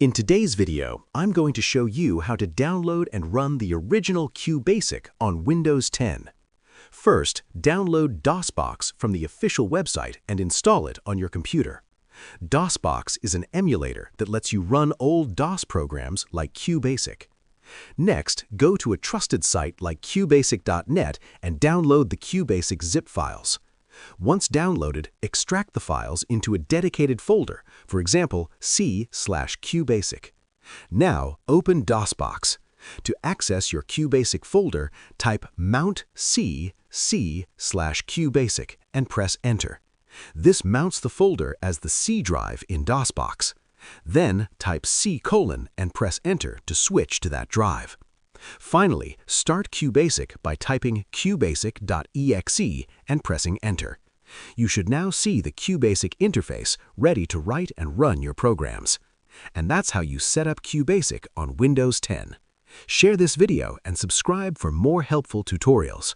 In today's video, I'm going to show you how to download and run the original QBasic on Windows 10. First, download DOSBox from the official website and install it on your computer. DOSBox is an emulator that lets you run old DOS programs like QBasic. Next, go to a trusted site like QBasic.net and download the QBasic zip files. Once downloaded, extract the files into a dedicated folder, for example, C/QBasic. Now, open DOSBox. To access your QBasic folder, type Mount C/QBasic and press Enter. This mounts the folder as the C drive in DOSBox. Then type C: and press Enter to switch to that drive. Finally, start QBasic by typing qbasic.exe and pressing Enter. You should now see the QBasic interface ready to write and run your programs. And that's how you set up QBasic on Windows 10. Share this video and subscribe for more helpful tutorials.